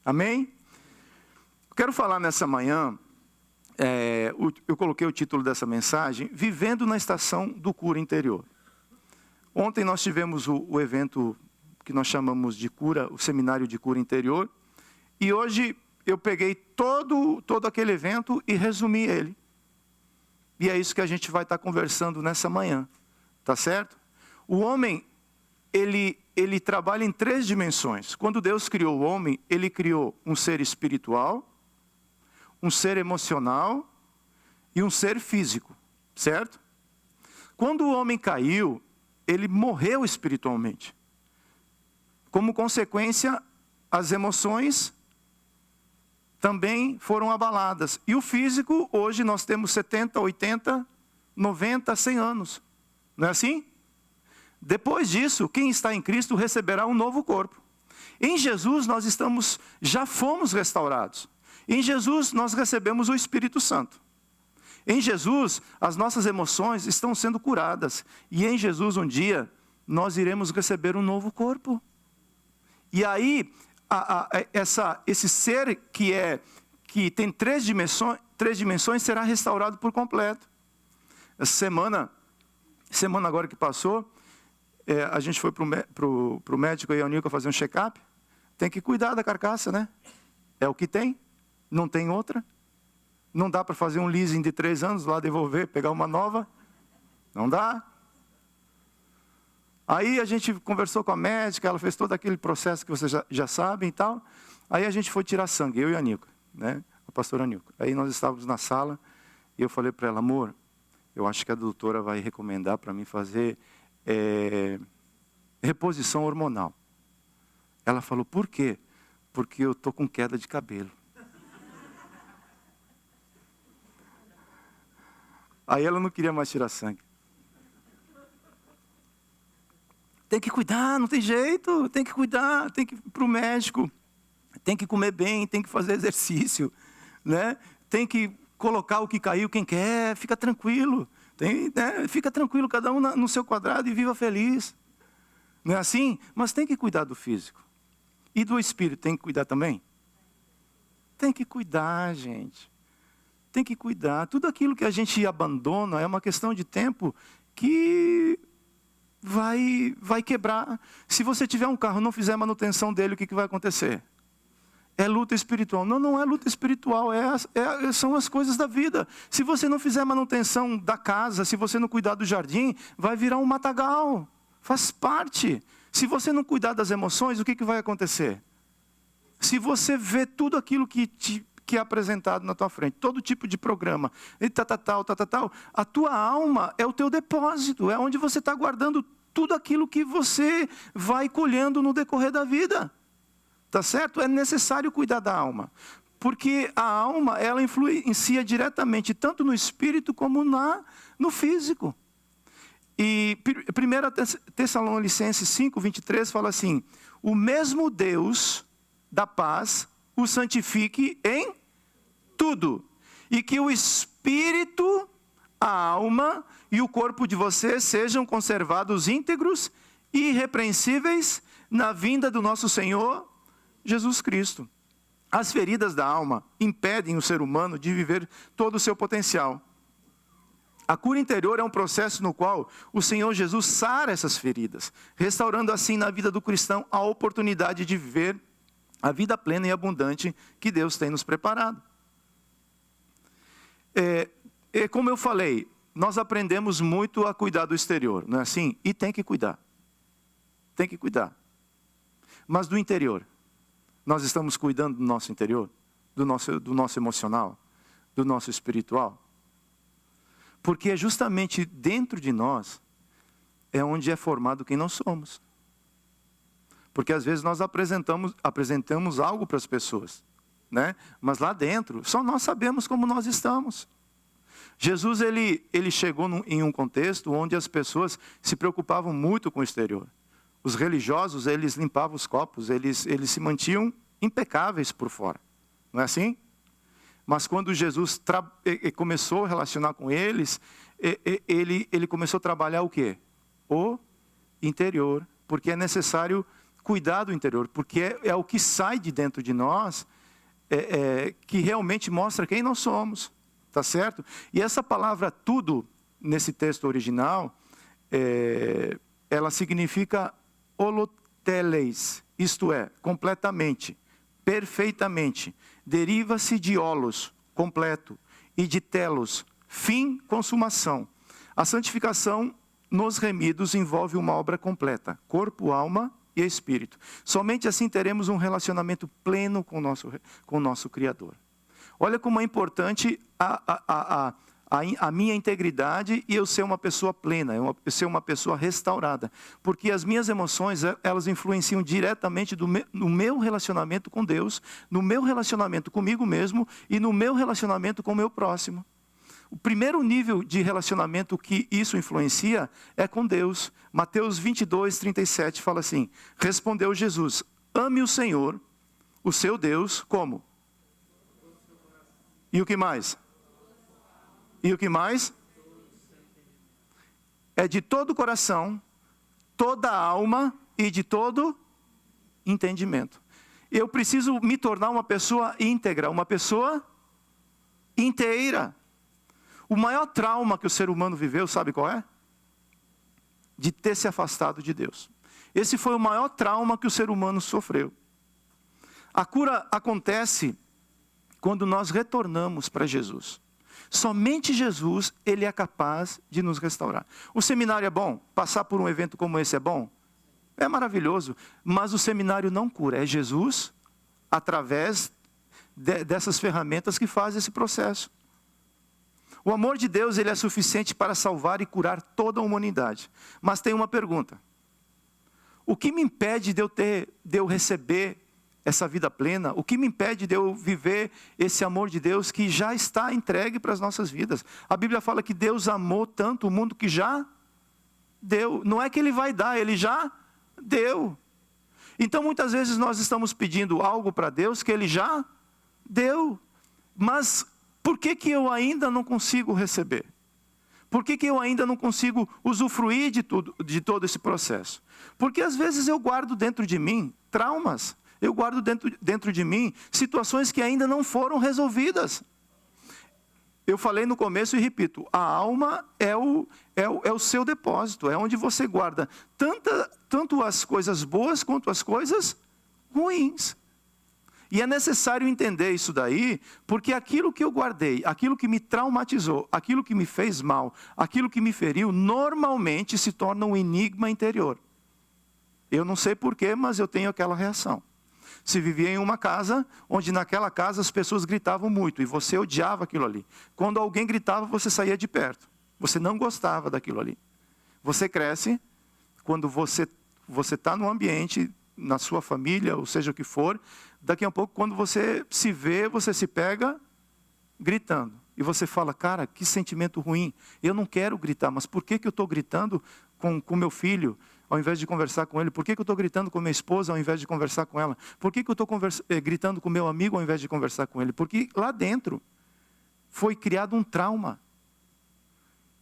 Amém? Quero falar nessa manhã, eu coloquei o título dessa mensagem, Vivendo na Estação do Cura Interior. Ontem nós tivemos o evento que nós chamamos de cura, o Seminário de Cura Interior, e hoje eu peguei todo aquele evento e resumi ele. E é isso que a gente vai estar conversando nessa manhã, tá certo? O homem, ele trabalha em 3 dimensões. Quando Deus criou o homem, ele criou um ser espiritual, um ser emocional e um ser físico, certo? Quando o homem caiu, ele morreu espiritualmente. Como consequência, as emoções também foram abaladas. E o físico, hoje nós temos 70, 80, 90, 100 anos. Não é assim? Depois disso, quem está em Cristo receberá um novo corpo. Em Jesus nós já fomos restaurados. Em Jesus nós recebemos o Espírito Santo. Em Jesus as nossas emoções estão sendo curadas. E em Jesus um dia nós iremos receber um novo corpo. E aí esse ser que tem 3 dimensões será restaurado por completo. Essa semana agora que passou, a gente foi para o médico e a Nilka fazer um check-up. Tem que cuidar da carcaça, né? É o que tem, não tem outra. Não dá para fazer um leasing de 3 anos, lá devolver, pegar uma nova. Não dá. Aí a gente conversou com a médica, ela fez todo aquele processo que vocês já sabem e tal. Aí a gente foi tirar sangue, eu e a Nilka, né? A pastora Nilka. Aí nós estávamos na sala e eu falei para ela, amor, eu acho que a doutora vai recomendar para mim fazer reposição hormonal. Ela falou, por quê? Porque eu estou com queda de cabelo. Aí ela não queria mais tirar sangue. Tem que cuidar, não tem jeito, tem que cuidar, tem que ir para o médico, tem que comer bem, tem que fazer exercício, né? Tem que colocar o que caiu quem quer, fica tranquilo. Fica tranquilo, cada um no seu quadrado e viva feliz. Não é assim? Mas tem que cuidar do físico. E do espírito, tem que cuidar também? Tem que cuidar, gente. Tem que cuidar. Tudo aquilo que a gente abandona é uma questão de tempo que vai quebrar. Se você tiver um carro e não fizer manutenção dele, o que vai acontecer? É luta espiritual. Não é luta espiritual, são as coisas da vida. Se você não fizer manutenção da casa, se você não cuidar do jardim, vai virar um matagal. Faz parte. Se você não cuidar das emoções, o que vai acontecer? Se você vê tudo aquilo que é apresentado na tua frente, todo tipo de programa, e a tua alma é o teu depósito, é onde você está guardando tudo aquilo que você vai colhendo no decorrer da vida. Tá certo? É necessário cuidar da alma. Porque a alma, ela influencia diretamente tanto no espírito como no físico. E 1 Tessalonicenses 5, 23 fala assim, o mesmo Deus da paz o santifique em tudo. E que o espírito, a alma e o corpo de vocês sejam conservados íntegros e irrepreensíveis na vinda do nosso Senhor Jesus Cristo. As feridas da alma impedem o ser humano de viver todo o seu potencial. A cura interior é um processo no qual o Senhor Jesus sara essas feridas, restaurando assim na vida do cristão a oportunidade de viver a vida plena e abundante que Deus tem nos preparado. Como eu falei, nós aprendemos muito a cuidar do exterior, não é assim? E tem que cuidar. Tem que cuidar. Mas do interior, nós estamos cuidando do nosso interior, do nosso emocional, do nosso espiritual. Porque é justamente dentro de nós é onde é formado quem nós somos. Porque às vezes nós apresentamos algo para as pessoas, né? Mas lá dentro, só nós sabemos como nós estamos. Jesus ele chegou em um contexto onde as pessoas se preocupavam muito com o exterior. Os religiosos, eles limpavam os copos, eles se mantinham impecáveis por fora. Não é assim? Mas quando Jesus começou a relacionar com eles, ele começou a trabalhar o quê? O interior. Porque é necessário cuidar do interior, porque é o que sai de dentro de nós que realmente mostra quem nós somos, tá certo? E essa palavra tudo, nesse texto original, ela significa holoteles, isto é, completamente, perfeitamente. Deriva-se de holos, completo, e de telos, fim, consumação. A santificação nos remidos envolve uma obra completa, corpo, alma e espírito. Somente assim teremos um relacionamento pleno com o nosso Criador. Olha como é importante a minha integridade e eu ser uma pessoa plena, eu ser uma pessoa restaurada. Porque as minhas emoções, elas influenciam diretamente no meu relacionamento com Deus, no meu relacionamento comigo mesmo e no meu relacionamento com o meu próximo. O primeiro nível de relacionamento que isso influencia é com Deus. Mateus 22, 37 fala assim: respondeu Jesus, ame o Senhor, o seu Deus, como? E o que mais? E o que mais? É de todo o coração, toda a alma e de todo entendimento. Eu preciso me tornar uma pessoa íntegra, uma pessoa inteira. O maior trauma que o ser humano viveu, sabe qual é? De ter se afastado de Deus. Esse foi o maior trauma que o ser humano sofreu. A cura acontece quando nós retornamos para Jesus. Somente Jesus, Ele é capaz de nos restaurar. O seminário é bom? Passar por um evento como esse é bom? É maravilhoso, mas o seminário não cura. É Jesus, através dessas ferramentas que faz esse processo. O amor de Deus, ele é suficiente para salvar e curar toda a humanidade. Mas tem uma pergunta. O que me impede de eu receber essa vida plena? O que me impede de eu viver esse amor de Deus que já está entregue para as nossas vidas? A Bíblia fala que Deus amou tanto o mundo que já deu. Não é que Ele vai dar, Ele já deu. Então muitas vezes nós estamos pedindo algo para Deus que Ele já deu. Mas por que eu ainda não consigo receber? Por que eu ainda não consigo usufruir de todo esse processo? Porque às vezes eu guardo dentro de mim traumas. Eu guardo dentro de mim situações que ainda não foram resolvidas. Eu falei no começo e repito, a alma é o seu depósito, é onde você guarda tanto as coisas boas quanto as coisas ruins. E é necessário entender isso daí, porque aquilo que eu guardei, aquilo que me traumatizou, aquilo que me fez mal, aquilo que me feriu, normalmente se torna um enigma interior. Eu não sei porquê, mas eu tenho aquela reação. Se vivia em uma casa, onde naquela casa as pessoas gritavam muito, e você odiava aquilo ali. Quando alguém gritava, você saía de perto. Você não gostava daquilo ali. Você cresce, quando você está num ambiente, na sua família, ou seja o que for, daqui a pouco, quando você se vê, você se pega gritando. E você fala, cara, que sentimento ruim. Eu não quero gritar, mas por que eu estou gritando com meu filho, ao invés de conversar com ele? Por que eu estou gritando com minha esposa, ao invés de conversar com ela? Por que eu estou gritando com meu amigo, ao invés de conversar com ele? Porque lá dentro foi criado um trauma.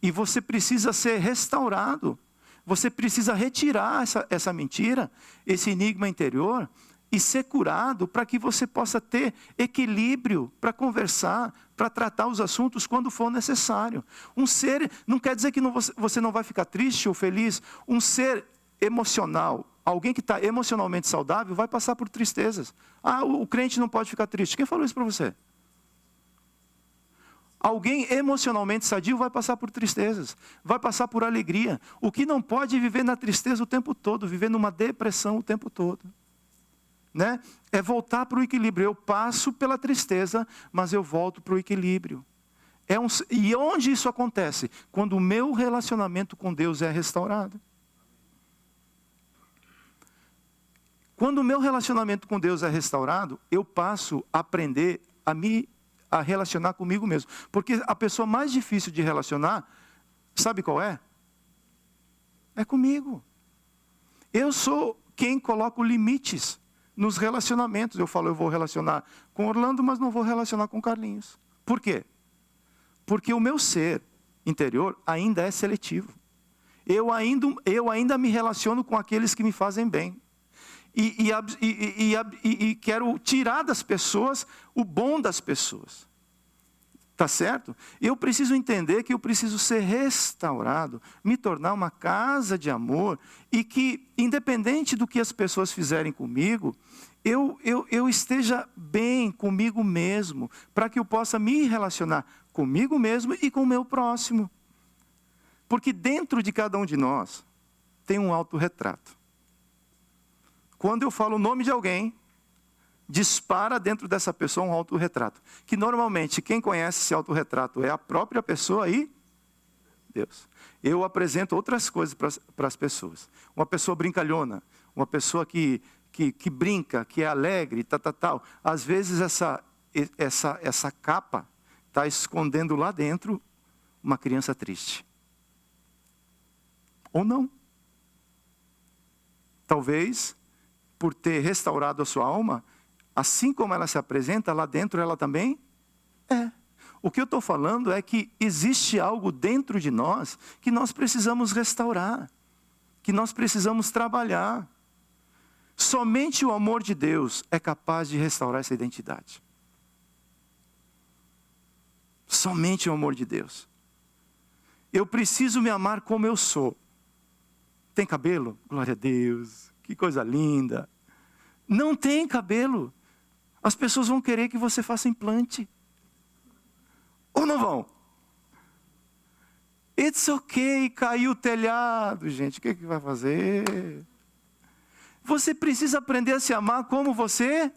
E você precisa ser restaurado. Você precisa retirar essa mentira, esse enigma interior, e ser curado para que você possa ter equilíbrio para conversar, para tratar os assuntos quando for necessário. Um ser, não quer dizer que você não vai ficar triste ou feliz. Um ser emocional, alguém que está emocionalmente saudável, vai passar por tristezas. O crente não pode ficar triste. Quem falou isso para você? Alguém emocionalmente sadio vai passar por tristezas, vai passar por alegria. O que não pode é viver na tristeza o tempo todo, viver numa depressão o tempo todo. Né? É voltar para o equilíbrio. Eu passo pela tristeza, mas eu volto para o equilíbrio. E onde isso acontece? Quando o meu relacionamento com Deus é restaurado. Quando o meu relacionamento com Deus é restaurado, eu passo a aprender a relacionar comigo mesmo. Porque a pessoa mais difícil de relacionar, sabe qual é? É comigo. Eu sou quem coloca limites nos relacionamentos. Eu falo, eu vou relacionar com Orlando, mas não vou relacionar com Carlinhos. Por quê? Porque o meu ser interior ainda é seletivo. Eu ainda me relaciono com aqueles que me fazem bem. e quero tirar das pessoas o bom das pessoas. Tá certo? Eu preciso entender que eu preciso ser restaurado, me tornar uma casa de amor, e que, independente do que as pessoas fizerem comigo, eu esteja bem comigo mesmo, para que eu possa me relacionar comigo mesmo e com o meu próximo. Porque dentro de cada um de nós tem um autorretrato. Quando eu falo o nome de alguém, dispara dentro dessa pessoa um autorretrato. Que normalmente quem conhece esse autorretrato é a própria pessoa e Deus. Eu apresento outras coisas para as pessoas. Uma pessoa brincalhona, uma pessoa que brinca, que é alegre, tal. Às vezes essa capa está escondendo lá dentro uma criança triste. Ou não. Talvez, por ter restaurado a sua alma, assim como ela se apresenta, lá dentro ela também é. O que eu estou falando é que existe algo dentro de nós que nós precisamos restaurar, que nós precisamos trabalhar. Somente o amor de Deus é capaz de restaurar essa identidade. Somente o amor de Deus. Eu preciso me amar como eu sou. Tem cabelo? Glória a Deus, que coisa linda. Não tem cabelo. As pessoas vão querer que você faça implante. Ou não vão? It's okay, caiu o telhado, gente. O que vai fazer? Você precisa aprender a se amar como você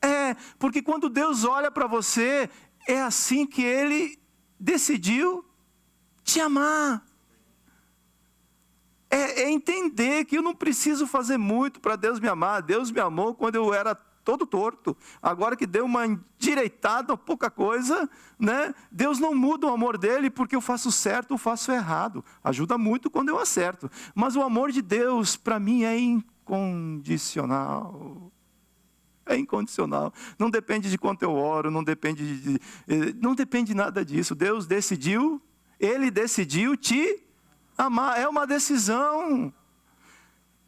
é. Porque quando Deus olha para você, é assim que Ele decidiu te amar. É entender que eu não preciso fazer muito para Deus me amar. Deus me amou quando eu era todo torto. Agora que deu uma endireitada, pouca coisa, né? Deus não muda o amor dele porque eu faço certo ou faço errado. Ajuda muito quando eu acerto. Mas o amor de Deus para mim é incondicional. É incondicional. Não depende de quanto eu oro, não depende de nada disso. Deus decidiu, Ele decidiu te amar. É uma decisão.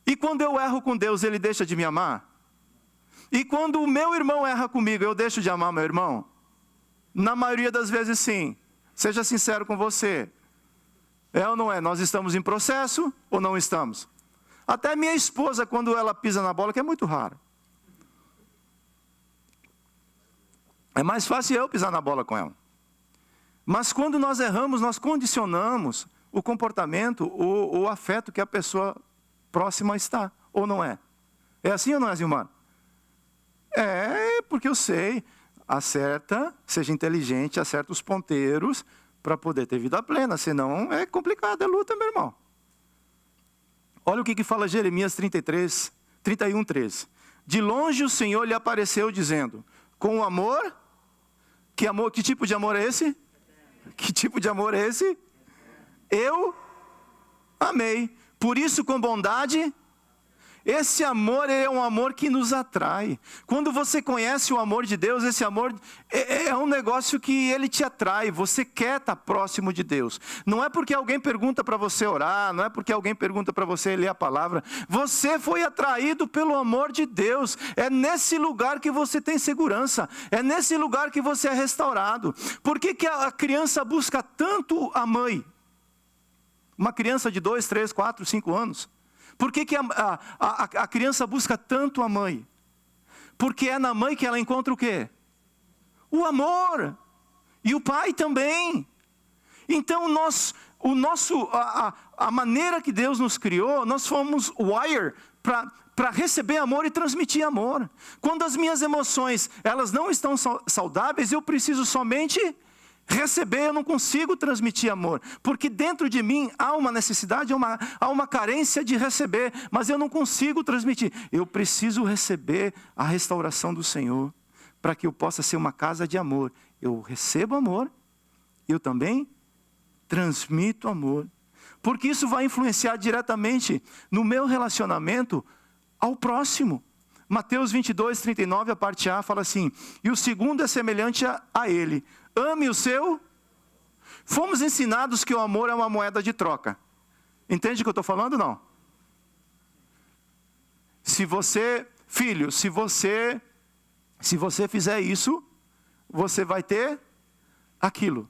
E quando eu erro com Deus, Ele deixa de me amar? E quando o meu irmão erra comigo, eu deixo de amar meu irmão? Na maioria das vezes sim. Seja sincero com você. É ou não é? Nós estamos em processo ou não estamos? Até minha esposa, quando ela pisa na bola, que é muito raro. É mais fácil eu pisar na bola com ela. Mas quando nós erramos, nós condicionamos o comportamento, o afeto que a pessoa próxima está. Ou não é? É assim ou não é, Zilmar? É, porque eu sei. Acerta, seja inteligente, acerta os ponteiros para poder ter vida plena. Senão é complicado, é luta, meu irmão. Olha o que fala Jeremias 31:13. De longe o Senhor lhe apareceu dizendo, com amor, que tipo de amor é esse? Que tipo de amor é esse? Eu amei. Por isso, com bondade, esse amor é um amor que nos atrai. Quando você conhece o amor de Deus, esse amor é um negócio que ele te atrai. Você quer estar próximo de Deus. Não é porque alguém pergunta para você orar, não é porque alguém pergunta para você ler a palavra. Você foi atraído pelo amor de Deus. É nesse lugar que você tem segurança. É nesse lugar que você é restaurado. Por que a criança busca tanto a mãe? Uma criança de 2, 3, 4, 5 anos. Por que a criança busca tanto a mãe? Porque é na mãe que ela encontra o quê? O amor. E o pai também. Então a maneira que Deus nos criou, nós fomos wired para receber amor e transmitir amor. Quando as minhas emoções elas não estão saudáveis, eu preciso somente receber. Eu não consigo transmitir amor, porque dentro de mim há uma necessidade, há uma carência de receber, mas eu não consigo transmitir. Eu preciso receber a restauração do Senhor, para que eu possa ser uma casa de amor. Eu recebo amor, eu também transmito amor, porque isso vai influenciar diretamente no meu relacionamento ao próximo. Mateus 22:39, a parte A, fala assim, e o segundo é semelhante a ele. Ame o seu. Fomos ensinados que o amor é uma moeda de troca. Entende o que eu estou falando, não? Filho, se você fizer isso, você vai ter aquilo.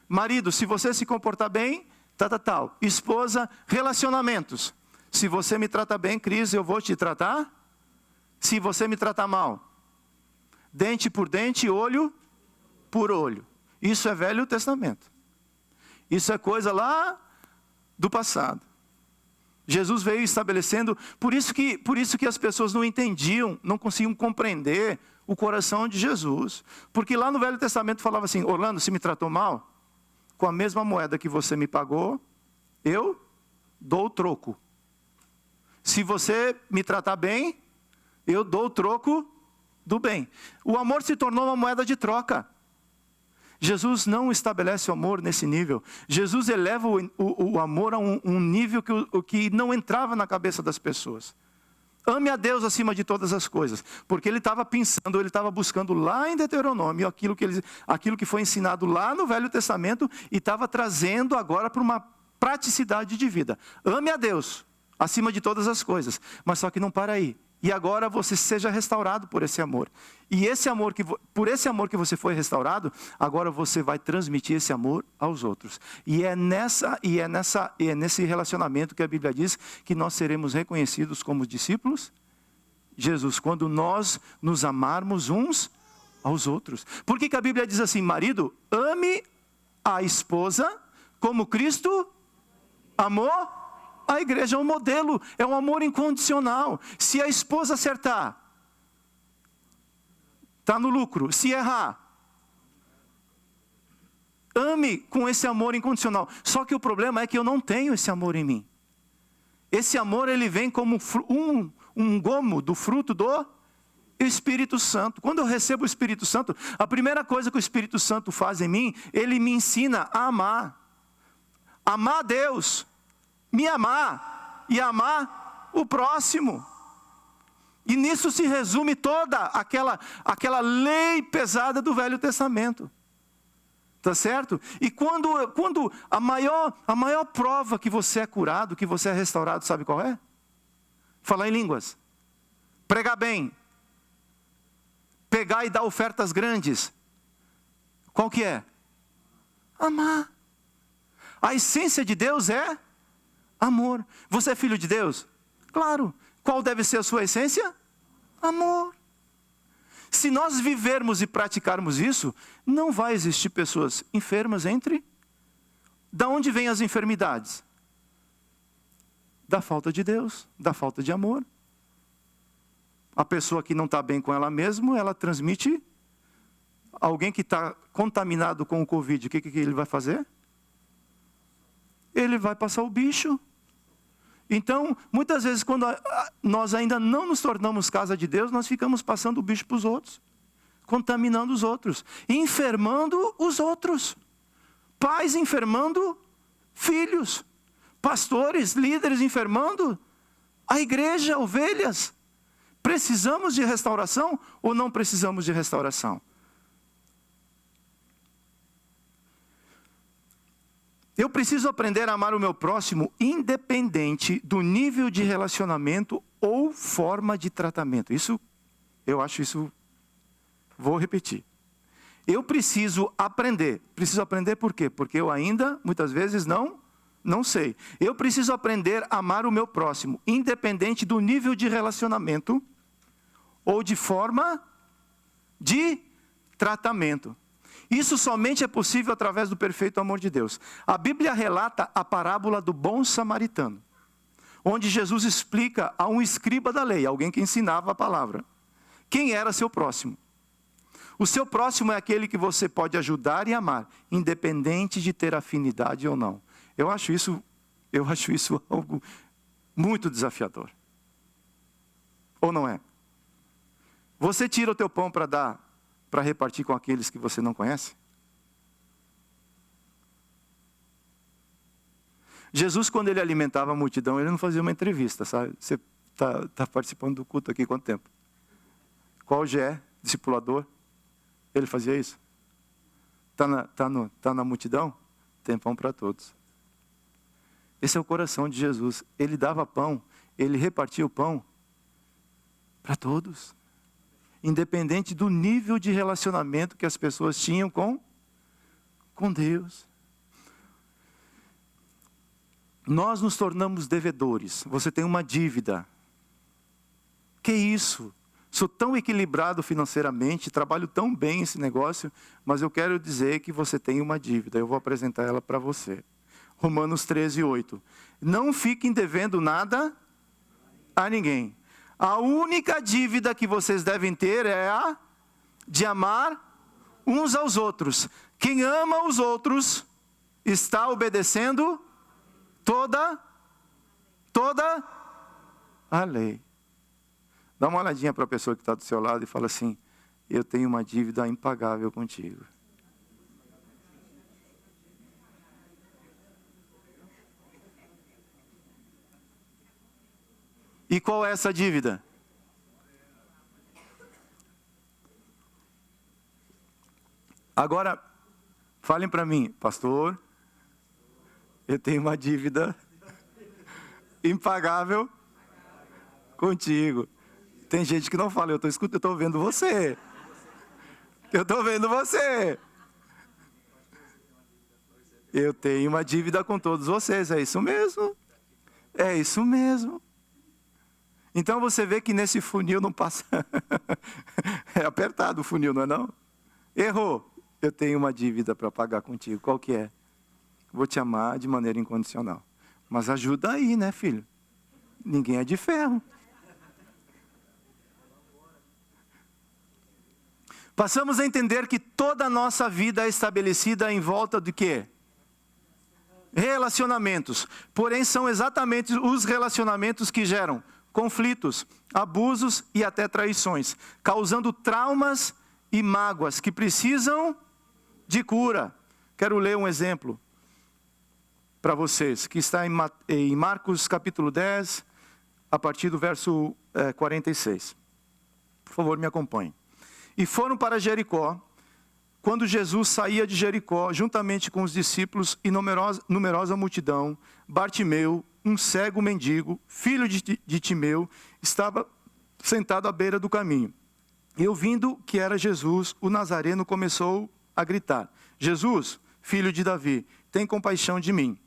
Marido, se você se comportar bem, tal. Esposa, relacionamentos. Se você me trata bem, Cris, eu vou te tratar. Se você me tratar mal, dente por dente, olho por olho. Isso é Velho Testamento. Isso é coisa lá do passado. Jesus veio estabelecendo, por isso que as pessoas não entendiam, não conseguiam compreender o coração de Jesus. Porque lá no Velho Testamento falava assim: Orlando, se me tratou mal, com a mesma moeda que você me pagou, eu dou o troco. Se você me tratar bem, eu dou o troco do bem. O amor se tornou uma moeda de troca. Jesus não estabelece o amor nesse nível. Jesus eleva o amor a um nível que não entrava na cabeça das pessoas. Ame a Deus acima de todas as coisas. Porque ele estava pensando, ele estava buscando lá em Deuteronômio aquilo que foi ensinado lá no Velho Testamento e estava trazendo agora para uma praticidade de vida. Ame a Deus acima de todas as coisas. Mas só que não para aí. E agora você seja restaurado por esse amor. E por esse amor que você foi restaurado, agora você vai transmitir esse amor aos outros. E é nesse relacionamento que a Bíblia diz que nós seremos reconhecidos como discípulos de Jesus, quando nós nos amarmos uns aos outros. Por que a Bíblia diz assim: marido, ame a esposa como Cristo amou a igreja? É um modelo, é um amor incondicional. Se a esposa acertar, está no lucro. Se errar, ame com esse amor incondicional. Só que o problema é que eu não tenho esse amor em mim. Esse amor, ele vem como um gomo do fruto do Espírito Santo. Quando eu recebo o Espírito Santo, a primeira coisa que o Espírito Santo faz em mim, ele me ensina a amar. Amar a Deus, me amar e amar o próximo. E nisso se resume toda aquela lei pesada do Velho Testamento. Tá certo? E quando a maior prova que você é curado, que você é restaurado, sabe qual é? Falar em línguas. Pregar bem. Pegar e dar ofertas grandes. Qual que é? Amar. A essência de Deus é amor. Você é filho de Deus? Claro. Qual deve ser a sua essência? Amor. Se nós vivermos e praticarmos isso, não vai existir pessoas enfermas entre... Da onde vêm as enfermidades? Da falta de Deus, da falta de amor. A pessoa que não está bem com ela mesma, ela transmite. Alguém que está contaminado com o Covid, o que ele vai fazer? Ele vai passar o bicho. Então, muitas vezes, quando nós ainda não nos tornamos casa de Deus, nós ficamos passando o bicho para os outros, contaminando os outros, enfermando os outros. Pais enfermando filhos, pastores, líderes enfermando a igreja, ovelhas. Precisamos de restauração ou não precisamos de restauração? Eu preciso aprender a amar o meu próximo independente do nível de relacionamento ou forma de tratamento. Eu acho isso, vou repetir. Eu preciso aprender. Preciso aprender por quê? Porque eu ainda, muitas vezes, não sei. Eu preciso aprender a amar o meu próximo, independente do nível de relacionamento ou de forma de tratamento. Isso somente é possível através do perfeito amor de Deus. A Bíblia relata a parábola do bom samaritano, onde Jesus explica a um escriba da lei, alguém que ensinava a palavra, quem era seu próximo. O seu próximo é aquele que você pode ajudar e amar, independente de ter afinidade ou não. Eu acho isso algo muito desafiador. Ou não é? Você tira o teu pão para repartir com aqueles que você não conhece? Jesus, quando ele alimentava a multidão, ele não fazia uma entrevista, sabe? Você está participando do culto aqui há quanto tempo? Qual GE? Discipulador? Ele fazia isso? Está na multidão? Tem pão para todos. Esse é o coração de Jesus. Ele dava pão, ele repartia o pão Para todos. Independente do nível de relacionamento que as pessoas tinham com Deus. Nós nos tornamos devedores. Você tem uma dívida. Que isso? Sou tão equilibrado financeiramente, trabalho tão bem esse negócio, mas eu quero dizer que você tem uma dívida. Eu vou apresentar ela para você. Romanos 13:8. Não fiquem devendo nada a ninguém. A única dívida que vocês devem ter é a de amar uns aos outros. Quem ama os outros está obedecendo toda a lei. Dá uma olhadinha para a pessoa que está do seu lado e fala assim: eu tenho uma dívida impagável contigo. E qual é essa dívida? Agora, falem para mim, pastor, eu tenho uma dívida impagável contigo. Tem gente que não fala, eu estou vendo você. Eu estou vendo você. Eu tenho uma dívida com todos vocês, é isso mesmo. É isso mesmo. Então você vê que nesse funil não passa... É apertado o funil, não é não? Errou. Eu tenho uma dívida para pagar contigo. Qual que é? Vou te amar de maneira incondicional. Mas ajuda aí, né, filho? Ninguém é de ferro. Passamos a entender que toda a nossa vida é estabelecida em volta de quê? Relacionamentos. Porém, são exatamente os relacionamentos que geram conflitos, abusos e até traições, causando traumas e mágoas que precisam de cura. Quero ler um exemplo para vocês, que está em Marcos capítulo 10, a partir do verso 46. Por favor, me acompanhe. E foram para Jericó. Quando Jesus saía de Jericó, juntamente com os discípulos e numerosa multidão, Bartimeu, um cego mendigo, filho de Timeu, estava sentado à beira do caminho. E ouvindo que era Jesus, o Nazareno começou a gritar: Jesus, filho de Davi, tem compaixão de mim.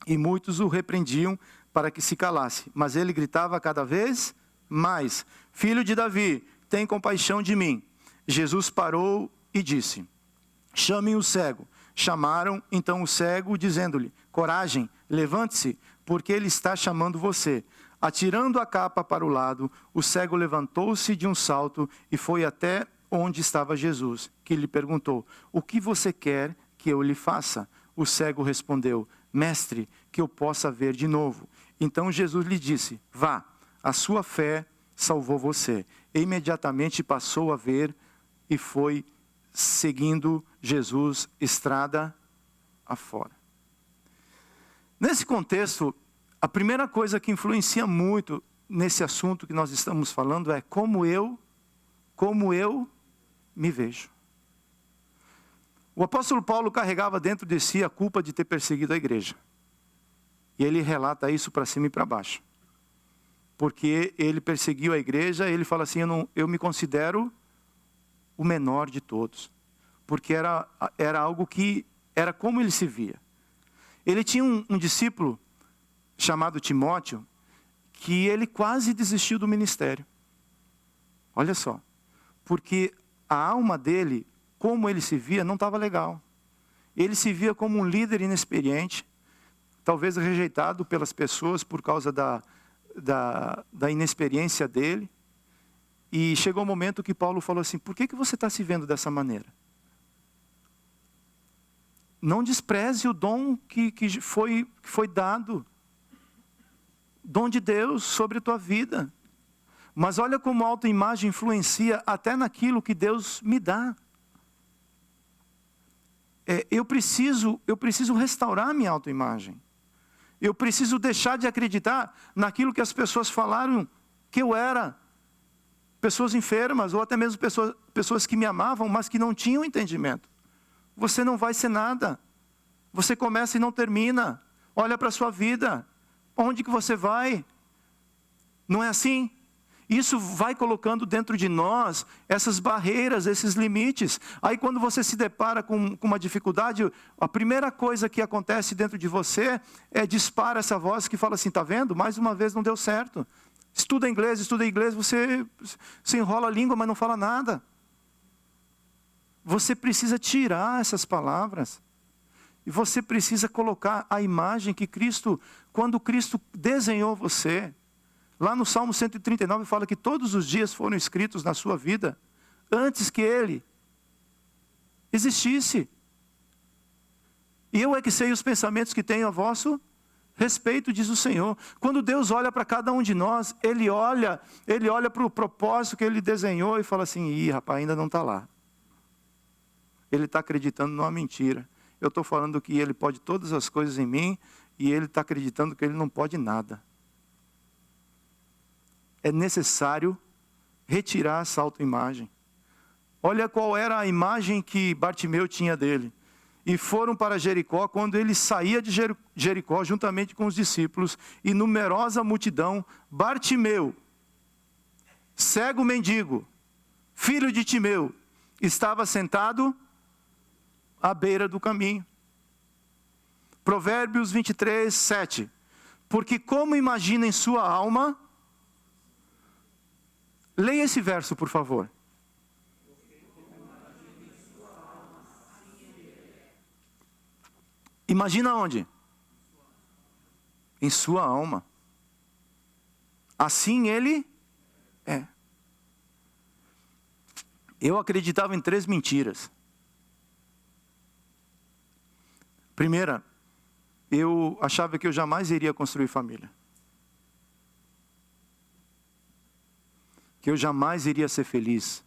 E muitos o repreendiam para que se calasse. Mas ele gritava cada vez mais: Filho de Davi, tem compaixão de mim. Jesus parou e disse: chamem o cego. Chamaram então o cego, dizendo-lhe: coragem, levante-se, porque ele está chamando você. Atirando a capa para o lado, o cego levantou-se de um salto e foi até onde estava Jesus, que lhe perguntou: o que você quer que eu lhe faça? O cego respondeu: mestre, que eu possa ver de novo. Então Jesus lhe disse: vá, a sua fé salvou você. E imediatamente passou a ver e foi seguindo Jesus estrada afora. Nesse contexto, a primeira coisa que influencia muito nesse assunto que nós estamos falando é como eu me vejo. O apóstolo Paulo carregava dentro de si a culpa de ter perseguido a igreja. E ele relata isso para cima e para baixo. Porque ele perseguiu a igreja, ele fala assim: eu me considero o menor de todos. Porque era algo que era como ele se via. Ele tinha um discípulo chamado Timóteo, que ele quase desistiu do ministério. Olha só. Porque a alma dele, como ele se via, não estava legal. Ele se via como um líder inexperiente, talvez rejeitado pelas pessoas por causa da inexperiência dele. E chegou um momento que Paulo falou assim: por que você está se vendo dessa maneira? Não despreze o dom que foi dado. Dom de Deus sobre a tua vida. Mas olha como a autoimagem influencia até naquilo que Deus me dá. Eu preciso restaurar minha autoimagem. Eu preciso deixar de acreditar naquilo que as pessoas falaram que eu era. Pessoas enfermas, ou até mesmo pessoas que me amavam, mas que não tinham entendimento. Você não vai ser nada. Você começa e não termina. Olha para a sua vida. Onde que você vai? Não é assim? Isso vai colocando dentro de nós essas barreiras, esses limites. Aí quando você se depara com uma dificuldade, a primeira coisa que acontece dentro de você é dispara essa voz que fala assim, está vendo? Mais uma vez não deu certo. Estuda inglês, você enrola a língua, mas não fala nada. Você precisa tirar essas palavras. E você precisa colocar a imagem que Cristo, quando Cristo desenhou você. Lá no Salmo 139 fala que todos os dias foram escritos na sua vida, antes que Ele existisse. E eu é que sei os pensamentos que tenho a vosso respeito, diz o Senhor. Quando Deus olha para cada um de nós, Ele olha para o propósito que Ele desenhou e fala assim, ih, rapaz, ainda não está lá. Ele está acreditando numa mentira. Eu estou falando que Ele pode todas as coisas em mim, e Ele está acreditando que Ele não pode nada. É necessário retirar essa autoimagem. Olha qual era a imagem que Bartimeu tinha dele. E foram para Jericó, quando ele saía de Jericó, juntamente com os discípulos, e numerosa multidão, Bartimeu, cego mendigo, filho de Timeu, estava sentado à beira do caminho. Provérbios 23, 7. Porque como imagina em sua alma... Leia esse verso, por favor. Imagina onde? Em sua alma. Assim ele é. Eu acreditava em 3 mentiras. Primeira, eu achava que eu jamais iria construir família. Que eu jamais iria ser feliz.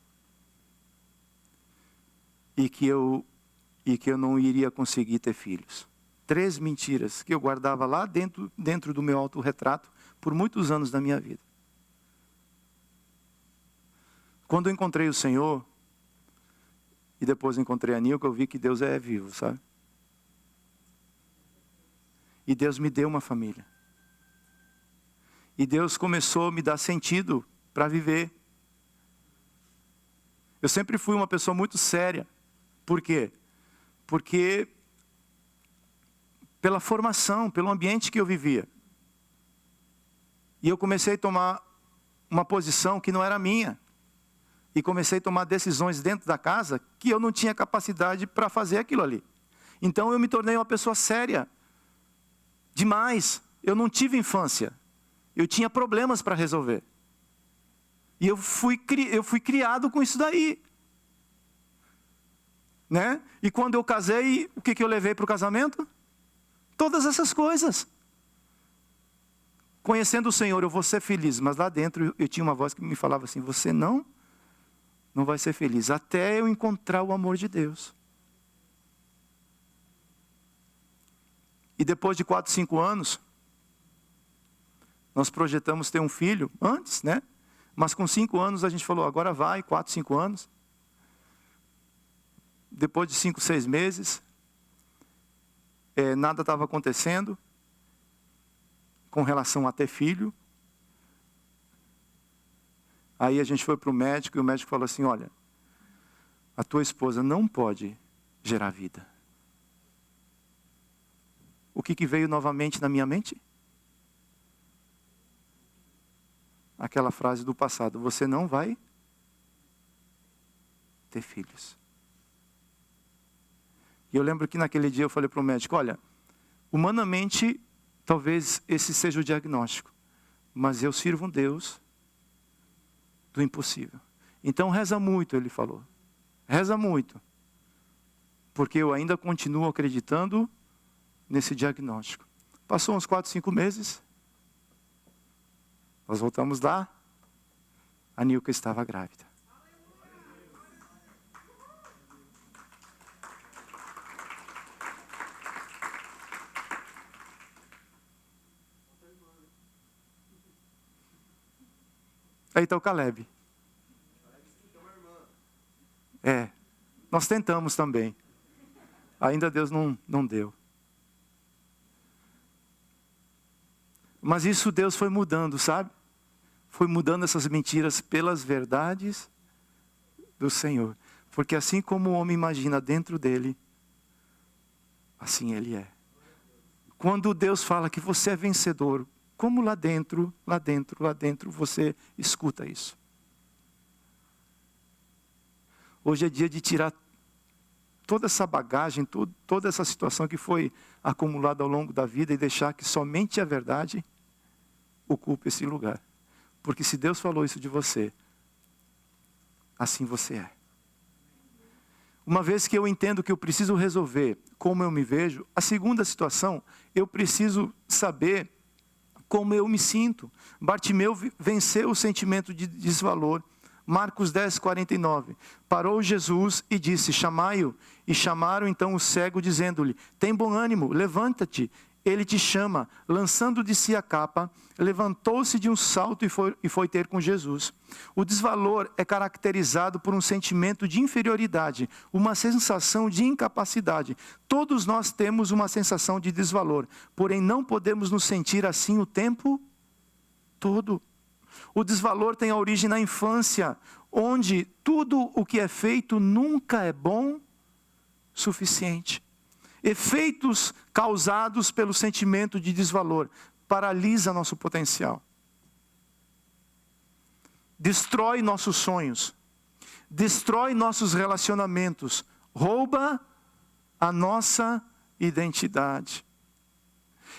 E que eu não iria conseguir ter filhos. 3 mentiras que eu guardava lá dentro do meu autorretrato por muitos anos da minha vida. Quando eu encontrei o Senhor, e depois encontrei a Nilka, eu vi que Deus é vivo, sabe? E Deus me deu uma família. E Deus começou a me dar sentido para viver. Eu sempre fui uma pessoa muito séria. Por quê? Porque pela formação, pelo ambiente que eu vivia. E eu comecei a tomar uma posição que não era minha. E comecei a tomar decisões dentro da casa que eu não tinha capacidade para fazer aquilo ali. Então eu me tornei uma pessoa séria. Demais. Eu não tive infância. Eu tinha problemas para resolver. E eu fui criado com isso daí. Né? E quando eu casei, o que eu levei para o casamento? Todas essas coisas. Conhecendo o Senhor, eu vou ser feliz. Mas lá dentro eu tinha uma voz que me falava assim, você não vai ser feliz. Até eu encontrar o amor de Deus. E depois de 4, 5 anos, nós projetamos ter um filho antes, né? Mas com 5 anos a gente falou, agora vai, 4, 5 anos. Depois de 5, 6 meses, nada estava acontecendo com relação a ter filho. Aí a gente foi para o médico e o médico falou assim, olha, a tua esposa não pode gerar vida. O que veio novamente na minha mente? Aquela frase do passado, você não vai ter filhos. E eu lembro que naquele dia eu falei para o médico, olha, humanamente, talvez esse seja o diagnóstico, mas eu sirvo um Deus do impossível. Então reza muito, ele falou. Reza muito. Porque eu ainda continuo acreditando nesse diagnóstico. Passou uns 4, 5 meses. Nós voltamos lá. A Nilka estava grávida. Aí está o Caleb. Nós tentamos também. Ainda Deus não deu. Mas isso Deus foi mudando, sabe? foi mudando essas mentiras pelas verdades do Senhor. Porque assim como o homem imagina dentro dele, assim ele é. Quando Deus fala que você é vencedor, como lá dentro você escuta isso? Hoje é dia de tirar toda essa bagagem, toda essa situação que foi acumulada ao longo da vida e deixar que somente a verdade ocupe esse lugar. Porque se Deus falou isso de você, assim você é. Uma vez que eu entendo que eu preciso resolver como eu me vejo, a segunda situação, eu preciso saber como eu me sinto. Bartimeu venceu o sentimento de desvalor. Marcos 10, 49. Parou Jesus e disse, chamai-o. E chamaram então o cego, dizendo-lhe, tem bom ânimo, levanta-te, ele te chama. Lançando de si a capa, levantou-se de um salto e foi ter com Jesus. O desvalor é caracterizado por um sentimento de inferioridade, uma sensação de incapacidade. Todos nós temos uma sensação de desvalor, porém não podemos nos sentir assim o tempo todo. O desvalor tem a origem na infância, onde tudo o que é feito nunca é bom suficiente. Efeitos causados pelo sentimento de desvalor paralisa nosso potencial. Destrói nossos sonhos, destrói nossos relacionamentos, rouba a nossa identidade.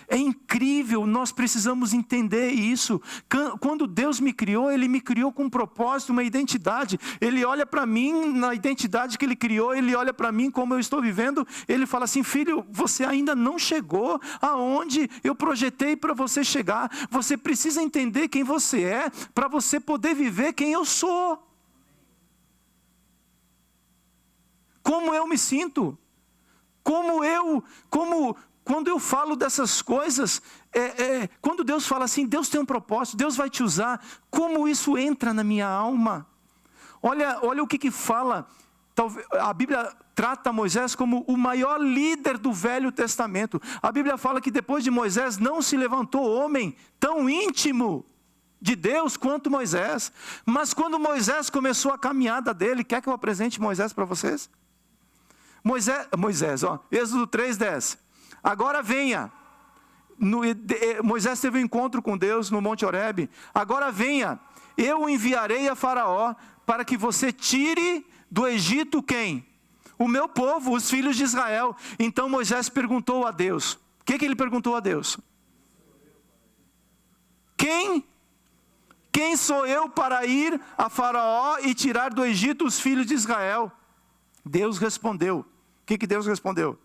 É incrível, nós precisamos entender isso. Quando Deus me criou, Ele me criou com um propósito, uma identidade. Ele olha para mim, na identidade que Ele criou, Ele olha para mim como eu estou vivendo. Ele fala assim, filho, você ainda não chegou aonde eu projetei para você chegar. Você precisa entender quem você é, para você poder viver quem eu sou. Como eu me sinto. Quando eu falo dessas coisas, quando Deus fala assim, Deus tem um propósito, Deus vai te usar, como isso entra na minha alma? Olha o que fala, a Bíblia trata Moisés como o maior líder do Velho Testamento. A Bíblia fala que depois de Moisés não se levantou homem tão íntimo de Deus quanto Moisés. Mas quando Moisés começou a caminhada dele, quer que eu apresente Moisés para vocês? Moisés, Êxodo 3:10. Agora venha. Moisés teve um encontro com Deus no Monte Horebe. Agora venha, eu o enviarei a Faraó para que você tire do Egito quem? O meu povo, os filhos de Israel. Então Moisés perguntou a Deus. O que ele perguntou a Deus? Quem sou eu para ir a Faraó e tirar do Egito os filhos de Israel? Deus respondeu. O que Deus respondeu?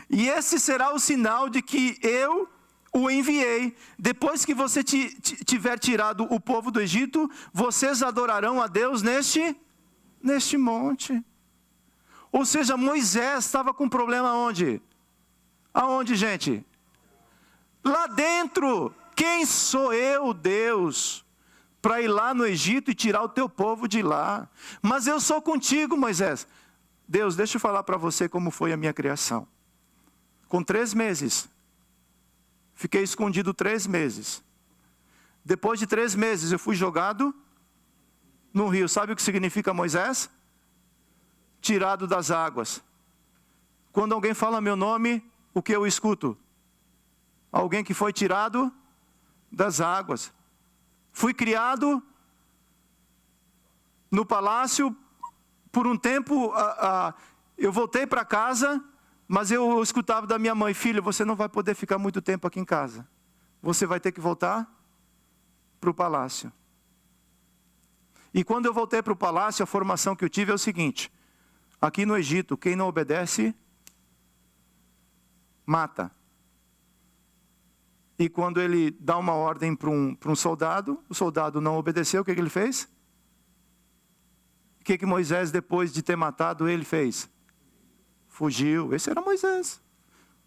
E esse será o sinal de que eu o enviei. Depois que você tiver tirado o povo do Egito, vocês adorarão a Deus neste monte. Ou seja, Moisés estava com problema onde? Aonde, gente? Lá dentro. Quem sou eu, Deus, para ir lá no Egito e tirar o teu povo de lá? Mas eu sou contigo, Moisés. Deus, deixa eu falar para você como foi a minha criação. Com 3 meses, fiquei escondido 3 meses. Depois de 3 meses, eu fui jogado no rio. Sabe o que significa Moisés? Tirado das águas. Quando alguém fala meu nome, o que eu escuto? Alguém que foi tirado das águas. Fui criado no palácio. Por um tempo, eu voltei para casa, mas eu escutava da minha mãe, filho, você não vai poder ficar muito tempo aqui em casa. Você vai ter que voltar para o palácio. E quando eu voltei para o palácio, a formação que eu tive é o seguinte, aqui no Egito, quem não obedece, mata. E quando ele dá uma ordem para um soldado, o soldado não obedeceu, o que ele fez? O que Moisés, depois de ter matado, ele fez? Fugiu. Esse era Moisés.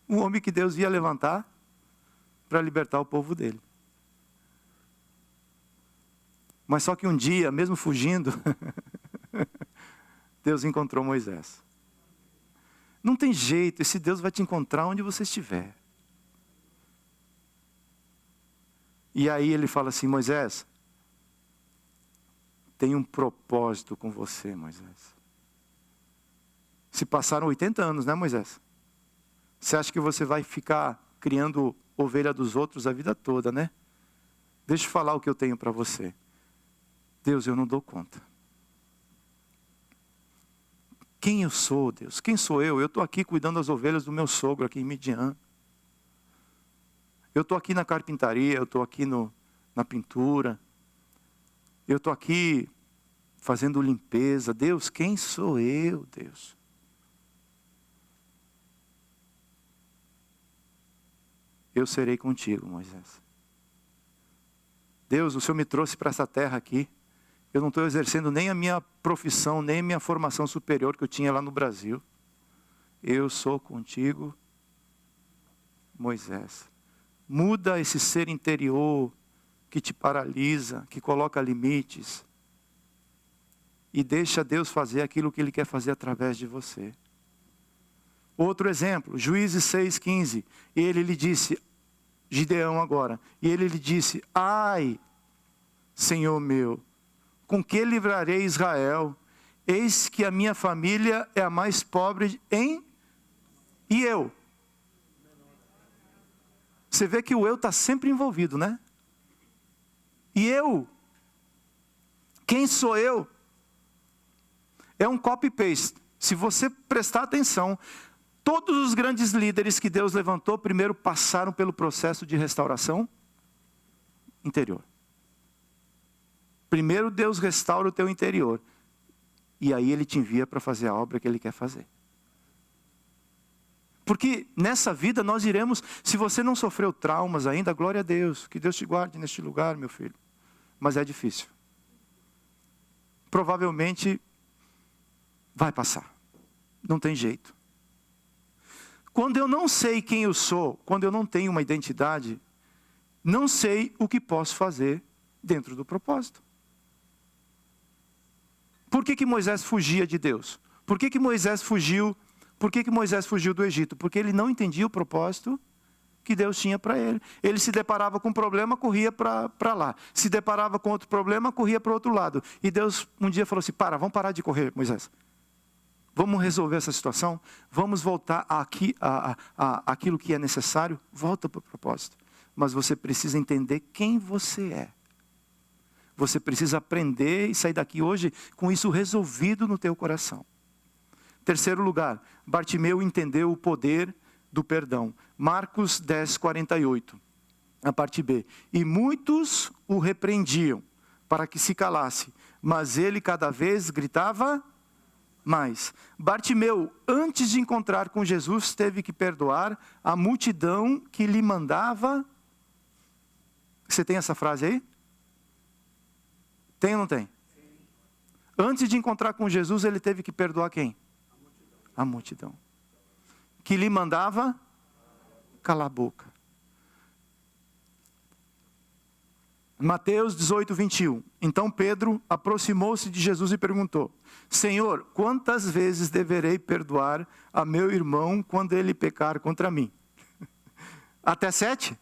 Um homem que Deus ia levantar para libertar o povo dele. Mas só que um dia, mesmo fugindo, Deus encontrou Moisés. Não tem jeito, esse Deus vai te encontrar onde você estiver. E aí ele fala assim: Moisés, tem um propósito com você, Moisés. Se passaram 80 anos, né, Moisés? Você acha que você vai ficar criando ovelha dos outros a vida toda, né? Deixa eu falar o que eu tenho para você. Deus, eu não dou conta. Quem eu sou, Deus? Quem sou eu? Eu estou aqui cuidando das ovelhas do meu sogro aqui em Midian. Eu estou aqui na carpintaria, eu estou aqui na pintura. Eu estou aqui fazendo limpeza. Deus, quem sou eu, Deus? Eu serei contigo, Moisés. Deus, o Senhor me trouxe para essa terra aqui. Eu não estou exercendo nem a minha profissão, nem a minha formação superior que eu tinha lá no Brasil. Eu sou contigo, Moisés. Muda esse ser interior que te paralisa, que coloca limites. E deixa Deus fazer aquilo que Ele quer fazer através de você. Outro exemplo, Juízes 6,15. Ele lhe disse, Gideão agora, e ele lhe disse: ai, Senhor meu, com que livrarei Israel? Eis que a minha família é a mais pobre e eu. Você vê que o eu está sempre envolvido, né? E eu? Quem sou eu? É um copy-paste. Se você prestar atenção, todos os grandes líderes que Deus levantou, primeiro passaram pelo processo de restauração interior. Primeiro Deus restaura o teu interior. E aí Ele te envia para fazer a obra que Ele quer fazer. Porque nessa vida nós iremos, se você não sofreu traumas ainda, glória a Deus. Que Deus te guarde neste lugar, meu filho. Mas é difícil. Provavelmente vai passar. Não tem jeito. Quando eu não sei quem eu sou, quando eu não tenho uma identidade, não sei o que posso fazer dentro do propósito. Por que Moisés fugia de Deus? Por que Moisés fugiu? Por que Moisés fugiu do Egito? Porque ele não entendia o propósito que Deus tinha para ele. Ele se deparava com um problema, corria para lá. Se deparava com outro problema, corria para o outro lado. E Deus um dia falou assim: vamos parar de correr, Moisés. Vamos resolver essa situação? Vamos voltar àquilo que é necessário? Volta para o propósito. Mas você precisa entender quem você é. Você precisa aprender e sair daqui hoje com isso resolvido no teu coração. Terceiro lugar, Bartimeu entendeu o poder do perdão. Marcos 10, 48, a parte B. E muitos o repreendiam para que se calasse, mas ele cada vez gritava mais. Bartimeu, antes de encontrar com Jesus, teve que perdoar a multidão que lhe mandava. Você tem essa frase aí? Tem ou não tem? Sim. Antes de encontrar com Jesus, ele teve que perdoar quem? A multidão. Que lhe mandava calar a boca. Mateus 18, 21. Então Pedro aproximou-se de Jesus e perguntou: Senhor, quantas vezes deverei perdoar a meu irmão quando ele pecar contra mim? Até 7?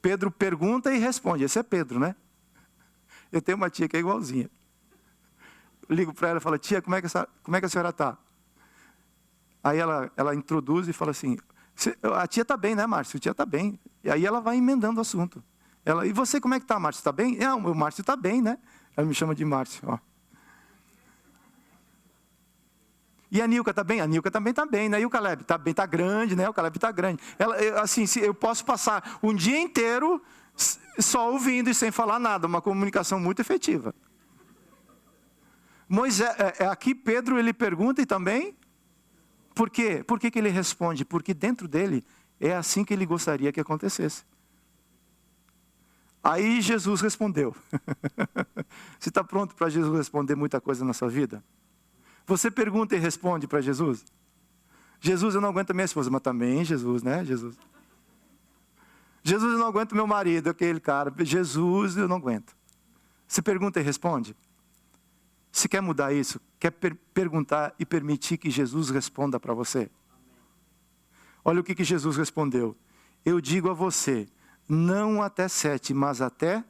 Pedro pergunta e responde. Esse é Pedro, né? Eu tenho uma tia que é igualzinha. Eu ligo para ela e falo: tia, como é que a senhora está? Aí ela introduz e fala assim: a tia está bem, né, Márcio? A tia está bem. E aí ela vai emendando o assunto. E você, como é que está, Márcio? Está bem? O Márcio está bem, né? Ela me chama de Márcio. Ó. E a Nilka está bem? A Nilka também está bem, né? E o Caleb? Está bem, está grande, né? O Caleb está grande. Eu posso passar um dia inteiro só ouvindo e sem falar nada. Uma comunicação muito efetiva. Moisés, aqui Pedro ele pergunta e também... Por quê? Por que ele responde? Porque dentro dele é assim que ele gostaria que acontecesse. Aí Jesus respondeu. Você está pronto para Jesus responder muita coisa na sua vida? Você pergunta e responde para Jesus? Jesus, eu não aguento minha esposa, mas também Jesus, né? Jesus, eu não aguento meu marido, aquele cara. Jesus, eu não aguento. Você pergunta e responde? Se quer mudar isso, quer perguntar e permitir que Jesus responda para você? Olha o que Jesus respondeu. Eu digo a você, Não até 7, mas até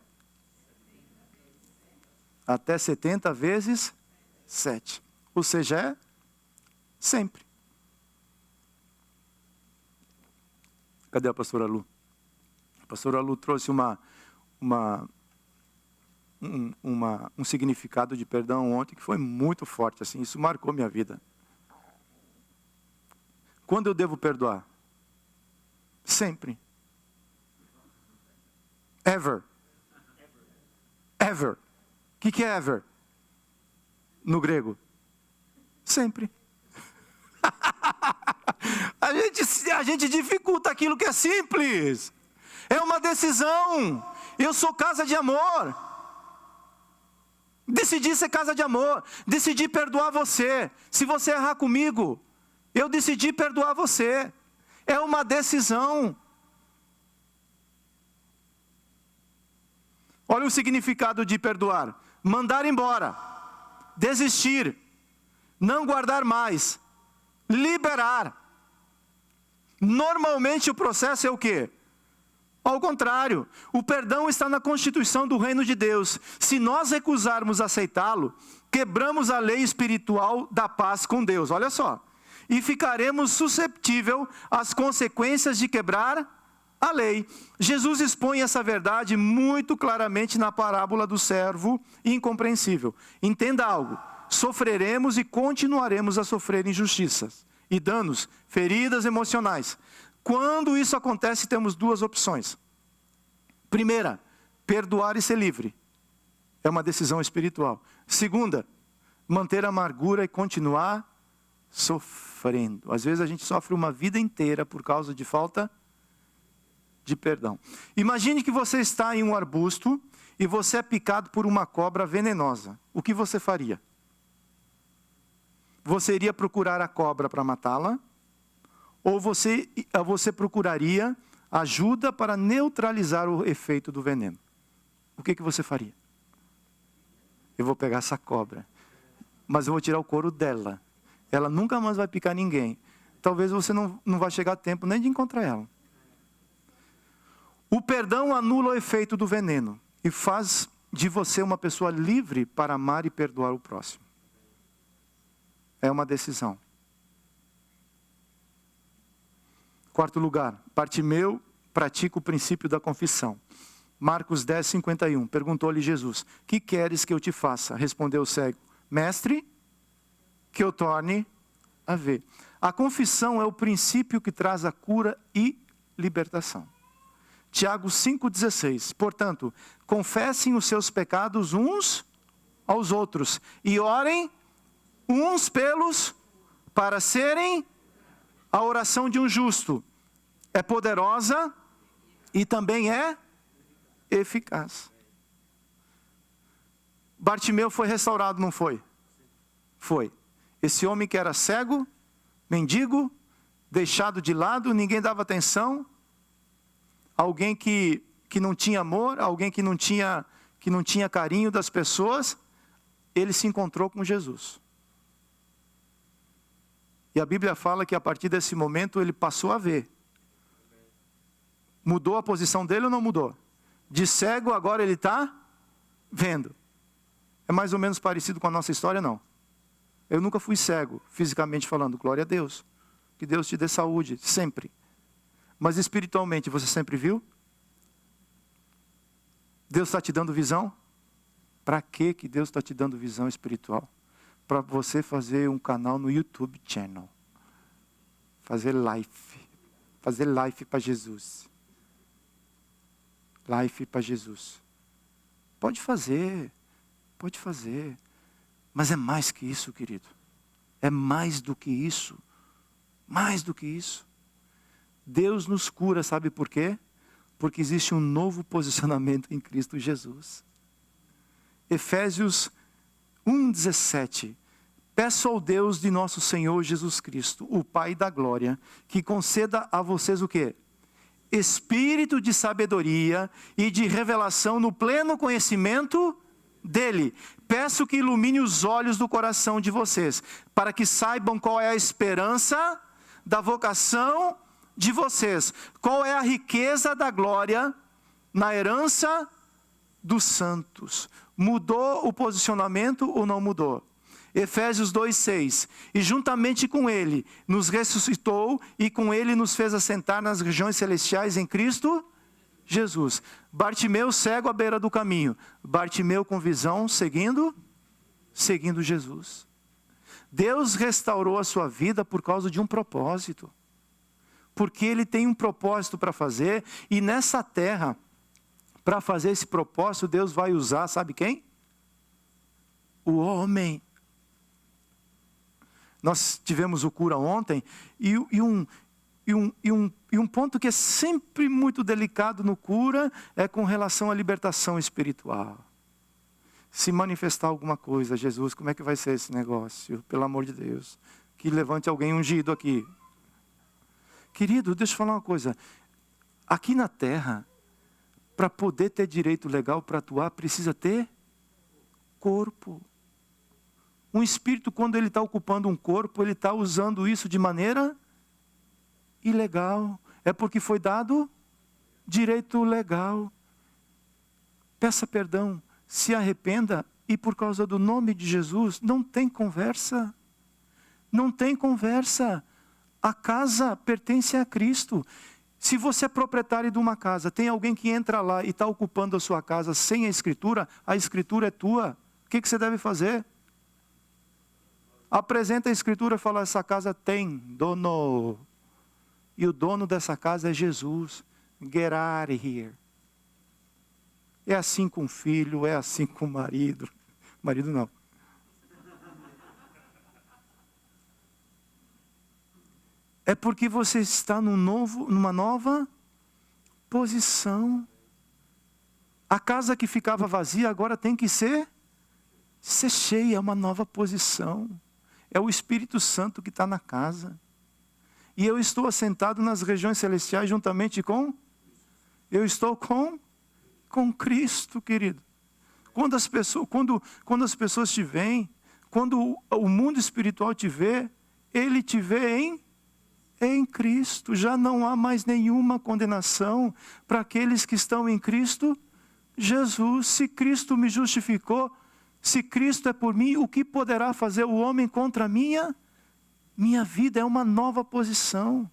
70 vezes 7. Ou seja, é sempre. Cadê a pastora Lu? A pastora Lu trouxe um significado de perdão ontem que foi muito forte, assim, isso marcou minha vida. Quando eu devo perdoar? Sempre. Ever. Ever. O que é ever? No grego? Sempre. A gente dificulta aquilo que é simples. É uma decisão. Eu sou casa de amor. Decidi ser casa de amor. Decidi perdoar você. Se você errar comigo, eu decidi perdoar você. É uma decisão. Olha o significado de perdoar. Mandar embora. Desistir. Não guardar mais. Liberar. Normalmente o processo é o quê? Ao contrário, o perdão está na constituição do reino de Deus. Se nós recusarmos aceitá-lo, quebramos a lei espiritual da paz com Deus. Olha só. E ficaremos susceptíveis às consequências de quebrar a lei. Jesus expõe essa verdade muito claramente na parábola do servo incompreensível. Entenda algo. Sofreremos e continuaremos a sofrer injustiças e danos, feridas emocionais. Quando isso acontece, temos duas opções. Primeira, perdoar e ser livre. É uma decisão espiritual. Segunda, manter a amargura e continuar sofrendo. Às vezes a gente sofre uma vida inteira por causa de falta de perdão. Imagine que você está em um arbusto e você é picado por uma cobra venenosa. O que você faria? Você iria procurar a cobra para matá-la? Ou você procuraria ajuda para neutralizar o efeito do veneno? O que você faria? Eu vou pegar essa cobra, mas eu vou tirar o couro dela. Ela nunca mais vai picar ninguém. Talvez você não vai chegar a tempo nem de encontrar ela. O perdão anula o efeito do veneno e faz de você uma pessoa livre para amar e perdoar o próximo. É uma decisão. Quarto lugar, Bartimeu pratica o princípio da confissão. Marcos 10, 51, perguntou-lhe Jesus: que queres que eu te faça? Respondeu o cego: mestre, que eu torne a ver. A confissão é o princípio que traz a cura e libertação. Tiago 5,16, portanto, confessem os seus pecados uns aos outros e orem uns pelos para serem. A oração de um justo é poderosa e também é eficaz. Bartimeu foi restaurado, não foi? Foi. Esse homem que era cego, mendigo, deixado de lado, ninguém dava atenção, alguém que não tinha amor, alguém que não tinha carinho das pessoas, ele se encontrou com Jesus. E a Bíblia fala que a partir desse momento ele passou a ver. Mudou a posição dele ou não mudou? De cego agora ele está vendo. É mais ou menos parecido com a nossa história, não? Eu nunca fui cego, fisicamente falando, glória a Deus. Que Deus te dê saúde, sempre. Mas espiritualmente, você sempre viu? Deus está te dando visão? Para que Deus está te dando visão espiritual? Para você fazer um canal no YouTube Channel. Fazer live. Fazer live para Jesus. Live para Jesus. Pode fazer. Pode fazer. Mas é mais que isso, querido. É mais do que isso. Mais do que isso. Deus nos cura, sabe por quê? Porque existe um novo posicionamento em Cristo Jesus. Efésios 1,17. Peço ao Deus de nosso Senhor Jesus Cristo, o Pai da glória, que conceda a vocês o quê? Espírito de sabedoria e de revelação no pleno conhecimento dele. Peço que ilumine os olhos do coração de vocês, para que saibam qual é a esperança da vocação de vocês, qual é a riqueza da glória na herança dos santos. Mudou o posicionamento ou não mudou? Efésios 2,6. E juntamente com ele nos ressuscitou e com ele nos fez assentar nas regiões celestiais em Cristo Jesus. Bartimeu cego à beira do caminho. Bartimeu com visão seguindo Jesus. Deus restaurou a sua vida por causa de um propósito. Porque Ele tem um propósito para fazer. E nessa terra, para fazer esse propósito, Deus vai usar, sabe quem? O homem. Nós tivemos o cura ontem, e um ponto que é sempre muito delicado no cura é com relação à libertação espiritual. Se manifestar alguma coisa, Jesus, como é que vai ser esse negócio? Pelo amor de Deus, que levante alguém ungido aqui. Querido, deixa eu falar uma coisa. Aqui na terra, para poder ter direito legal para atuar, precisa ter corpo. Um espírito, quando ele está ocupando um corpo, ele está usando isso de maneira ilegal. É porque foi dado direito legal. Peça perdão, se arrependa, e por causa do nome de Jesus, não tem conversa. Não tem conversa. A casa pertence a Cristo. Se você é proprietário de uma casa, tem alguém que entra lá e está ocupando a sua casa sem a escritura é tua. O que você deve fazer? Apresenta a escritura e fala, essa casa tem dono. E o dono dessa casa é Jesus. Get out of here. É assim com o filho, é assim com o marido. Marido não. É porque você está numa nova posição. A casa que ficava vazia agora tem que ser cheia, é uma nova posição. É o Espírito Santo que está na casa. E eu estou assentado nas regiões celestiais juntamente com... Eu estou com Cristo, querido. Quando as pessoas te veem, quando o mundo espiritual te vê, ele te vê em Cristo. Já não há mais nenhuma condenação para aqueles que estão em Cristo Jesus. Se Cristo me justificou, se Cristo é por mim, o que poderá fazer o homem contra a minha vida? É uma nova posição.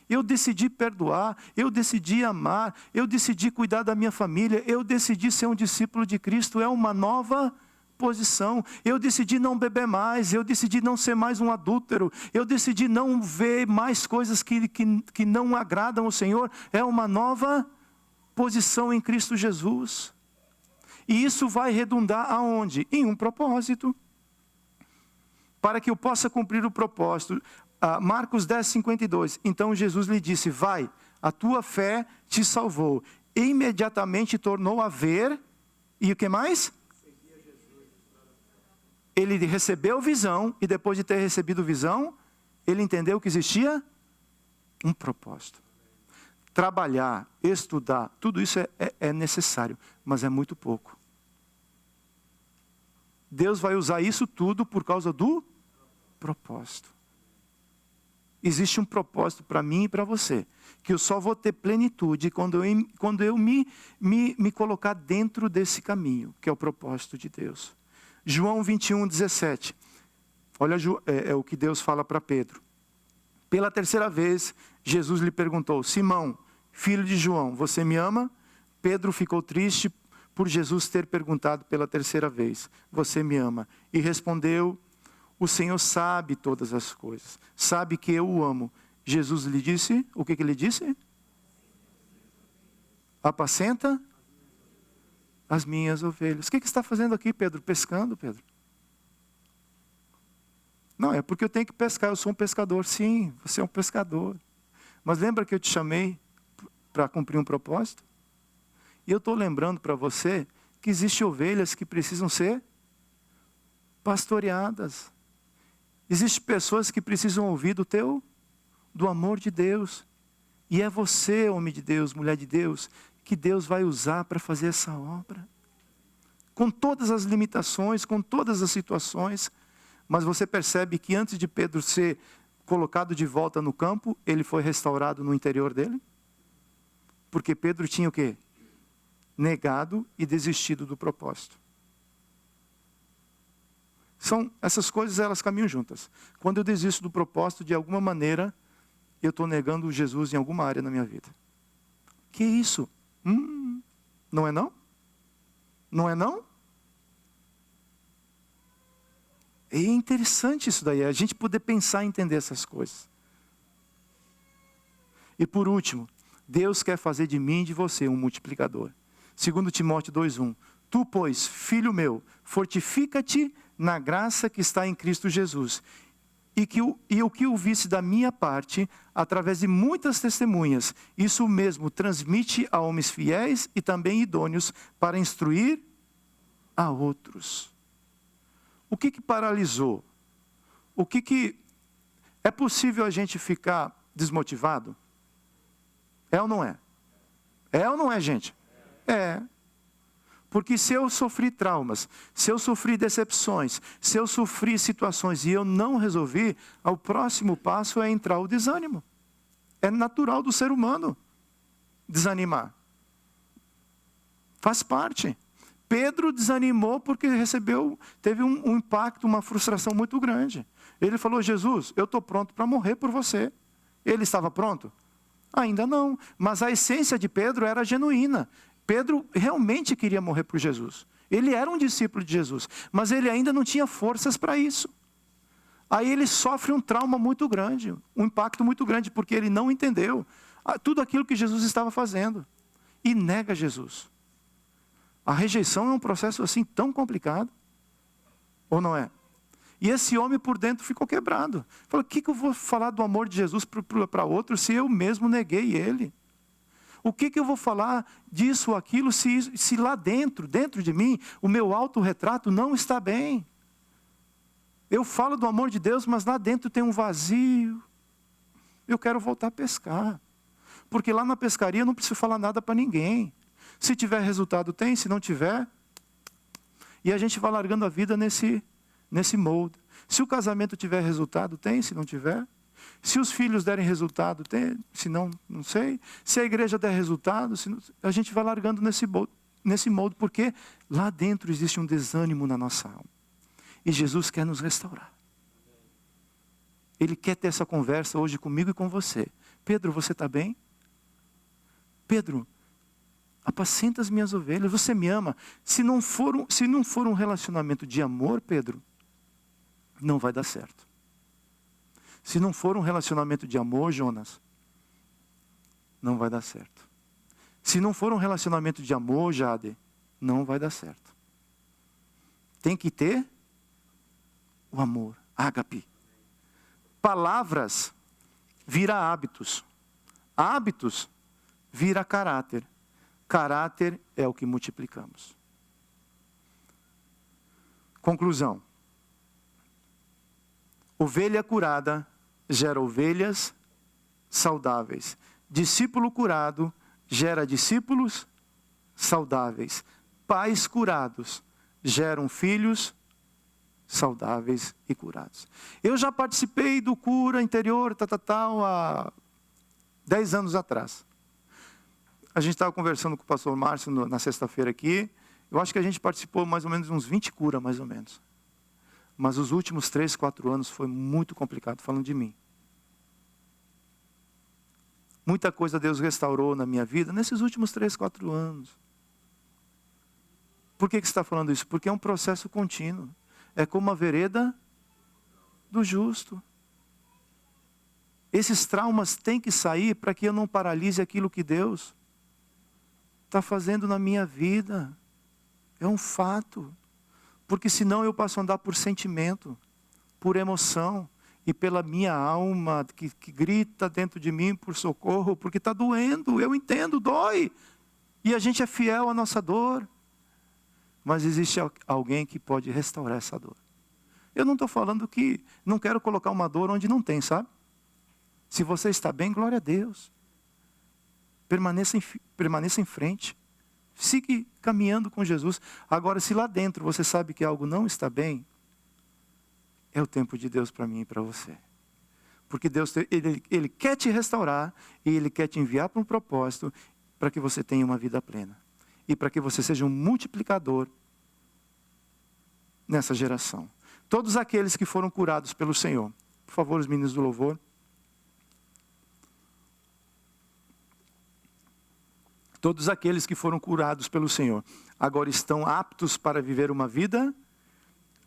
Eu decidi perdoar, eu decidi amar, eu decidi cuidar da minha família, eu decidi ser um discípulo de Cristo. É uma nova posição. Eu decidi não beber mais, eu decidi não ser mais um adúltero, eu decidi não ver mais coisas que não agradam ao Senhor. É uma nova posição em Cristo Jesus. E isso vai redundar aonde? Em um propósito. Para que eu possa cumprir o propósito. Marcos 10:52. Então Jesus lhe disse, vai, a tua fé te salvou. E imediatamente tornou a ver. E o que mais? Ele recebeu visão, e depois de ter recebido visão, ele entendeu que existia um propósito. Trabalhar, estudar, tudo isso é necessário, mas é muito pouco. Deus vai usar isso tudo por causa do propósito. Existe um propósito para mim e para você, que eu só vou ter plenitude quando eu me colocar dentro desse caminho, que é o propósito de Deus. João 21:17. Olha é o que Deus fala para Pedro. Pela terceira vez, Jesus lhe perguntou, Simão, filho de João, você me ama? Pedro ficou triste por Jesus ter perguntado pela terceira vez, você me ama? E respondeu, o Senhor sabe todas as coisas, sabe que eu o amo. Jesus lhe disse, o que ele disse? Apacenta as minhas ovelhas. O que você está fazendo aqui, Pedro? Pescando, Pedro? Não, é porque eu tenho que pescar, eu sou um pescador. Sim, você é um pescador. Mas lembra que eu te chamei para cumprir um propósito? E eu estou lembrando para você que existem ovelhas que precisam ser pastoreadas. Existem pessoas que precisam ouvir do amor de Deus. E é você, homem de Deus, mulher de Deus, que Deus vai usar para fazer essa obra. Com todas as limitações, com todas as situações. Mas você percebe que antes de Pedro ser colocado de volta no campo, ele foi restaurado no interior dele? Porque Pedro tinha o quê? negado e desistido do propósito. Essas coisas, elas caminham juntas. Quando eu desisto do propósito, de alguma maneira, eu estou negando Jesus em alguma área na minha vida. Que isso? Não é não? Não é não? É interessante isso daí, a gente poder pensar e entender essas coisas. E por último, Deus quer fazer de mim e de você um multiplicador. 2 Timóteo 2:1. Tu, pois, filho meu, fortifica-te na graça que está em Cristo Jesus. E o que ouvisse da minha parte, através de muitas testemunhas, isso mesmo transmite a homens fiéis e também idôneos para instruir a outros. O que paralisou? É possível a gente ficar desmotivado? É ou não é? É ou não é, gente? É. Porque se eu sofri traumas, se eu sofri decepções, se eu sofri situações e eu não resolvi, o próximo passo é entrar o desânimo. É natural do ser humano desanimar. Faz parte. Pedro desanimou porque teve um impacto, uma frustração muito grande. Ele falou: Jesus, eu estou pronto para morrer por você. Ele estava pronto? Ainda não. Mas a essência de Pedro era genuína. Pedro realmente queria morrer por Jesus. Ele era um discípulo de Jesus, mas ele ainda não tinha forças para isso. Aí ele sofre um trauma muito grande, um impacto muito grande, porque ele não entendeu tudo aquilo que Jesus estava fazendo. E nega Jesus. A rejeição é um processo assim tão complicado. Ou não é? E esse homem por dentro ficou quebrado. Falou: o que eu vou falar do amor de Jesus para outro se eu mesmo neguei ele? O que eu vou falar disso ou aquilo se lá dentro de mim, o meu autorretrato não está bem? Eu falo do amor de Deus, mas lá dentro tem um vazio. Eu quero voltar a pescar. Porque lá na pescaria eu não preciso falar nada para ninguém. Se tiver resultado, tem. Se não tiver... E a gente vai largando a vida nesse molde. Se o casamento tiver resultado, tem. Se não tiver... Se os filhos derem resultado, tem. Se não, não sei. Se a igreja der resultado, a gente vai largando nesse molde, porque lá dentro existe um desânimo na nossa alma. E Jesus quer nos restaurar. Ele quer ter essa conversa hoje comigo e com você. Pedro, você está bem? Pedro, apacenta as minhas ovelhas, você me ama. Se não for um relacionamento de amor, Pedro, não vai dar certo. Se não for um relacionamento de amor, Jonas, não vai dar certo. Se não for um relacionamento de amor, Jade, não vai dar certo. Tem que ter o amor, ágape. Palavras vira hábitos. Hábitos vira caráter. Caráter é o que multiplicamos. Conclusão. Ovelha curada gera ovelhas saudáveis. Discípulo curado gera discípulos saudáveis. Pais curados geram filhos saudáveis e curados. Eu já participei do cura interior, há 10 anos atrás. A gente estava conversando com o pastor Márcio na sexta-feira aqui. Eu acho que a gente participou mais ou menos uns 20 curas, mais ou menos. Mas os últimos 3, 4 anos foi muito complicado, falando de mim. Muita coisa Deus restaurou na minha vida nesses últimos 3, 4 anos. Por que você está falando isso? Porque é um processo contínuo. É como a vereda do justo. Esses traumas têm que sair para que eu não paralise aquilo que Deus está fazendo na minha vida. É um fato. Porque senão eu passo a andar por sentimento, por emoção, e pela minha alma que grita dentro de mim por socorro, porque está doendo, eu entendo, dói. E a gente é fiel à nossa dor. Mas existe alguém que pode restaurar essa dor. Eu não estou falando que não quero colocar uma dor onde não tem, sabe? Se você está bem, glória a Deus. Permaneça em frente. Siga caminhando com Jesus. Agora, se lá dentro você sabe que algo não está bem, é o tempo de Deus para mim e para você. Porque Deus, ele quer te restaurar e Ele quer te enviar para um propósito para que você tenha uma vida plena. e para que você seja um multiplicador nessa geração. Todos aqueles que foram curados pelo Senhor. Por favor, os meninos do louvor. Todos aqueles que foram curados pelo Senhor, agora estão aptos para viver uma vida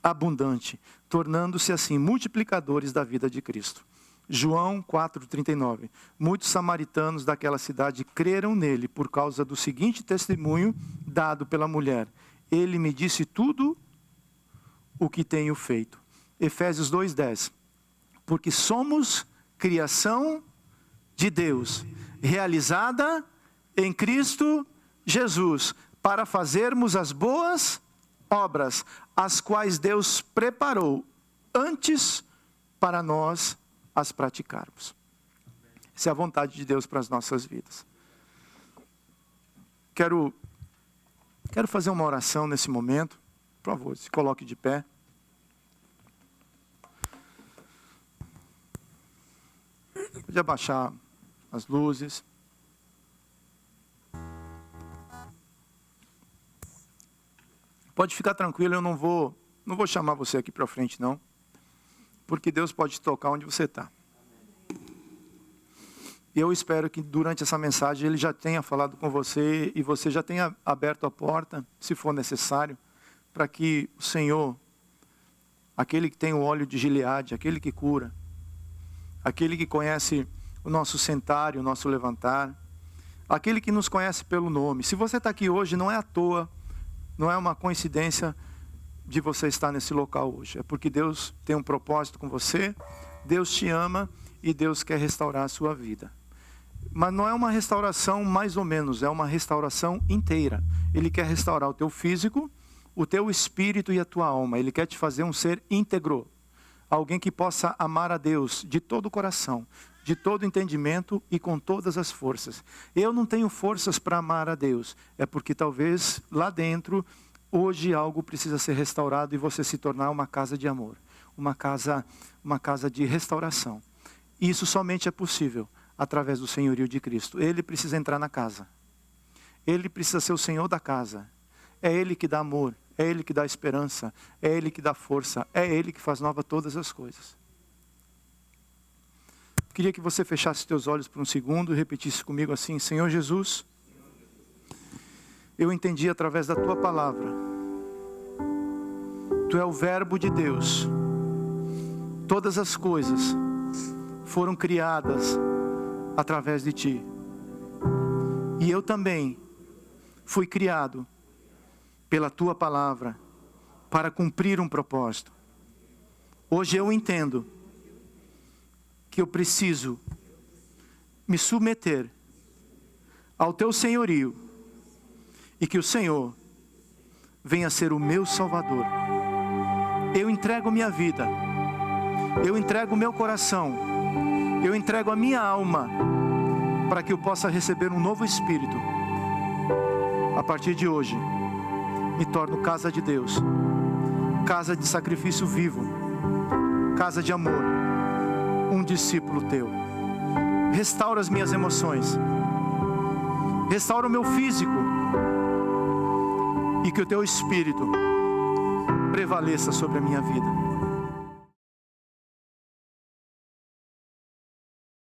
abundante, tornando-se assim multiplicadores da vida de Cristo. João 4,39. Muitos samaritanos daquela cidade creram nele por causa do seguinte testemunho dado pela mulher: ele me disse tudo o que tenho feito. Efésios 2,10. Porque somos criação de Deus, realizada em Cristo Jesus, para fazermos as boas obras, as quais Deus preparou antes para nós as praticarmos. Essa é a vontade de Deus para as nossas vidas. Quero fazer uma oração nesse momento. Por favor, se coloque de pé. Pode abaixar as luzes. Pode ficar tranquilo, eu não vou chamar você aqui para frente não, porque Deus pode tocar onde você está. E eu espero que durante essa mensagem Ele já tenha falado com você e você já tenha aberto a porta, se for necessário, para que o Senhor, aquele que tem o óleo de Gileade, aquele que cura, aquele que conhece o nosso sentar e o nosso levantar, aquele que nos conhece pelo nome. Se você está aqui hoje, não é à toa, não é uma coincidência de você estar nesse local hoje. É porque Deus tem um propósito com você, Deus te ama e Deus quer restaurar a sua vida. Mas não é uma restauração mais ou menos, é uma restauração inteira. Ele quer restaurar o teu físico, o teu espírito e a tua alma. Ele quer te fazer um ser íntegro. Alguém que possa amar a Deus de todo o coração, de todo entendimento e com todas as forças. Eu não tenho forças para amar a Deus. É porque talvez lá dentro, hoje algo precisa ser restaurado e você se tornar uma casa de amor. Uma casa de restauração. E isso somente é possível através do senhorio de Cristo. Ele precisa entrar na casa. Ele precisa ser o Senhor da casa. É Ele que dá amor. É Ele que dá esperança. É Ele que dá força. É Ele que faz nova todas as coisas. Queria que você fechasse teus olhos por um segundo e repetisse comigo assim: Senhor Jesus, eu entendi através da Tua palavra. Tu é o verbo de Deus. Todas as coisas foram criadas através de Ti. E eu também fui criado pela Tua palavra para cumprir um propósito. Hoje eu entendo que eu preciso me submeter ao Teu senhorio e que o Senhor venha ser o meu Salvador. Eu entrego minha vida, eu entrego o meu coração, eu entrego a minha alma para que eu possa receber um novo espírito. A partir de hoje, me torno casa de Deus, casa de sacrifício vivo, casa de amor, um discípulo Teu. Restaura as minhas emoções, restaura o meu físico e que o Teu Espírito prevaleça sobre a minha vida.